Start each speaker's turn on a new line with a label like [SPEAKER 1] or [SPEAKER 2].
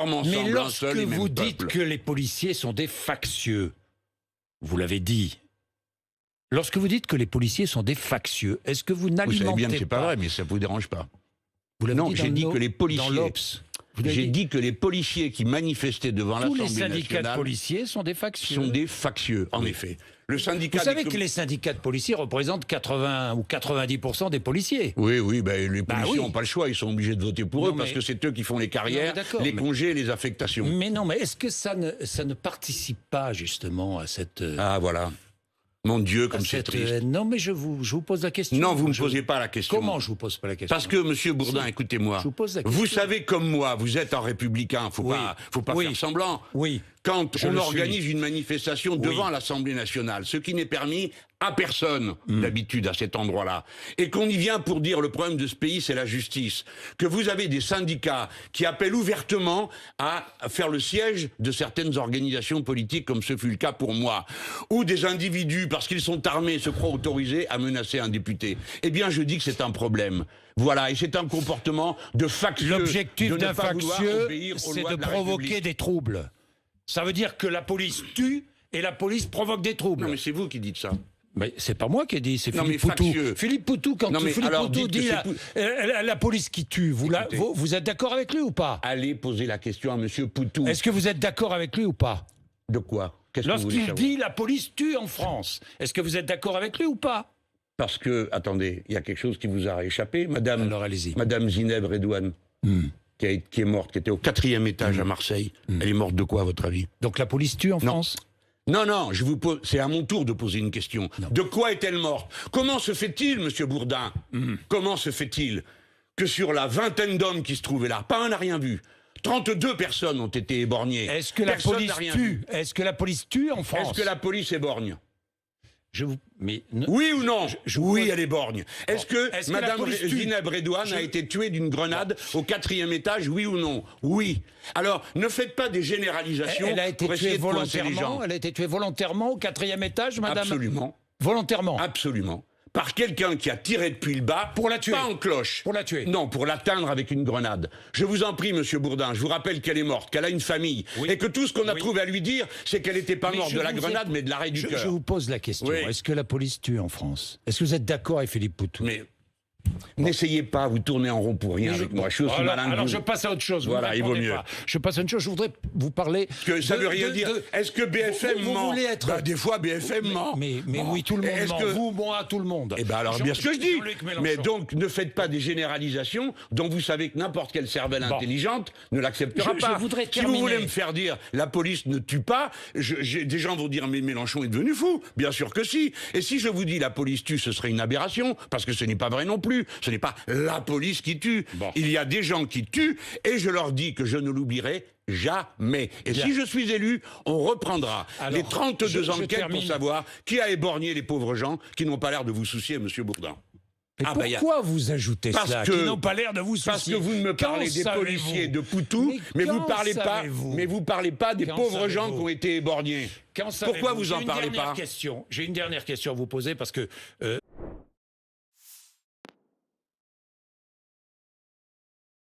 [SPEAKER 1] Mais lorsque vous dites que les policiers sont des factieux, vous l'avez dit. Lorsque vous dites que les policiers sont des factieux, est-ce que vous n'alimentez pas...
[SPEAKER 2] Vous savez bien que c'est pas vrai, mais ça vous dérange pas.
[SPEAKER 1] Non,
[SPEAKER 2] j'ai dit que les policiers... J'ai
[SPEAKER 1] dit
[SPEAKER 2] dit que les policiers qui manifestaient devant l'Assemblée nationale...
[SPEAKER 1] Tous les syndicats de policiers sont des factieux.
[SPEAKER 2] Sont des factieux, en effet. Le syndicat
[SPEAKER 1] vous savez que les syndicats de policiers représentent 80 ou 90% des policiers.
[SPEAKER 2] Oui, ben, les policiers n'ont pas le choix, ils sont obligés de voter pour eux parce que c'est eux qui font les carrières, les congés et les affectations.
[SPEAKER 1] Mais non, mais est-ce que ça ne participe pas justement à cette...
[SPEAKER 2] Ah voilà. Mon Dieu, comme c'est triste.
[SPEAKER 1] Non, mais je vous pose la question.
[SPEAKER 2] Non, vous ne me posez pas la question.
[SPEAKER 1] Comment je vous pose pas la question?
[SPEAKER 2] Parce que, Monsieur Bourdin, écoutez-moi.
[SPEAKER 1] Je vous pose la question.
[SPEAKER 2] Vous savez comme moi, vous êtes un républicain, faut pas faire semblant.
[SPEAKER 1] Oui.
[SPEAKER 2] Quand on organise une manifestation devant l'Assemblée nationale, ce qui n'est permis à personne d'habitude à cet endroit-là, et qu'on y vient pour dire le problème de ce pays, c'est la justice, que vous avez des syndicats qui appellent ouvertement à faire le siège de certaines organisations politiques, comme ce fut le cas pour moi, ou des individus, parce qu'ils sont armés, se croient autorisés à menacer un député. Eh bien, je dis que c'est un problème. Voilà, et c'est un comportement de factieux.
[SPEAKER 1] L'objectif d'un factieux, c'est de provoquer des troubles. Ça veut dire que la police tue et la police provoque des troubles.
[SPEAKER 2] Non, mais c'est vous qui dites ça.
[SPEAKER 1] Mais c'est pas moi qui ai dit, c'est Philippe Poutou. Philippe Poutou, quand Philippe Poutou dit la police qui tue, vous êtes d'accord avec lui ou pas?
[SPEAKER 2] Allez poser la question à Monsieur Poutou.
[SPEAKER 1] Est-ce que vous êtes d'accord avec lui ou pas?
[SPEAKER 2] De quoi?
[SPEAKER 1] Lorsqu'il dit la police tue en France, est-ce que vous êtes d'accord avec lui ou pas?
[SPEAKER 2] Parce que, attendez, il y a quelque chose qui vous a échappé, Madame.
[SPEAKER 1] Alors allez-y.
[SPEAKER 2] Madame Zineb Redouane. Qui est morte, qui était au 4e étage à Marseille. Elle est morte de quoi, à votre avis?
[SPEAKER 1] Donc la police tue en France?
[SPEAKER 2] Non, c'est à mon tour de poser une question.
[SPEAKER 1] Non.
[SPEAKER 2] De quoi est-elle morte? Comment se fait-il, Monsieur Bourdin, comment se fait-il que sur la vingtaine d'hommes qui se trouvaient là, pas un n'a rien vu, 32 personnes ont été éborgnées.
[SPEAKER 1] Est-ce que la police tue? Est-ce que la police tue en France?
[SPEAKER 2] Est-ce que la police éborgne?
[SPEAKER 1] Oui
[SPEAKER 2] ou non? Oui, elle est borgne. Est-ce que Madame Zineb Redouane a été tuée d'une grenade au 4e étage? Oui ou non? Oui. Alors, ne faites pas des généralisations pour essayer de coincer les gens.
[SPEAKER 1] Elle a été tuée volontairement au 4e étage, Madame?
[SPEAKER 2] Absolument.
[SPEAKER 1] Volontairement?
[SPEAKER 2] Absolument. Par quelqu'un qui a tiré depuis le bas,
[SPEAKER 1] pour la tuer.
[SPEAKER 2] Pas en cloche.
[SPEAKER 1] Pour la tuer.
[SPEAKER 2] Non, pour l'atteindre avec une grenade. Je vous en prie, Monsieur Bourdin, je vous rappelle qu'elle est morte, qu'elle a une famille, et que tout ce qu'on a trouvé à lui dire, c'est qu'elle n'était pas morte de la grenade, mais de l'arrêt du cœur.
[SPEAKER 1] Je vous pose la question. Est-ce que la police tue en France? Est-ce que vous êtes d'accord avec Philippe Poutou?
[SPEAKER 2] N'essayez pas, vous tournez en rond pour rien avec moi. Je suis aussi malin que vous.
[SPEAKER 1] Alors je passe à autre chose.
[SPEAKER 2] Voilà, il vaut mieux.
[SPEAKER 1] Je passe à autre chose. Je voudrais vous parler.
[SPEAKER 2] Que ça veut rien dire. Est-ce que BFM ment?
[SPEAKER 1] Vous voulez être...
[SPEAKER 2] des fois BFM ment.
[SPEAKER 1] Mais oui, tout le monde ment. Vous, moi, tout le monde.
[SPEAKER 2] Eh ben alors bien ce que je dis. Mais donc ne faites pas des généralisations dont vous savez que n'importe quelle cervelle intelligente ne l'acceptera pas. Si vous voulez me faire dire la police ne tue pas, des gens vont dire mais Mélenchon est devenu fou. Bien sûr que si. Et si je vous dis la police tue, ce serait une aberration parce que ce n'est pas vrai non plus. Ce n'est pas la police qui tue. Il y a des gens qui tuent et je leur dis que je ne l'oublierai jamais. Et si je suis élu, on reprendra les 32 enquêtes pour savoir qui a éborgné les pauvres gens qui n'ont pas l'air de vous soucier, Monsieur Bourdin.
[SPEAKER 1] Pourquoi vous ajoutez cela? Qui n'ont pas l'air de vous soucier.
[SPEAKER 2] Parce que vous ne me parlez des policiers de Poutou, mais vous parlez pas des pauvres gens qui ont été éborgnés. Pourquoi vous en parlez pas?
[SPEAKER 1] J'ai une dernière question à vous poser parce que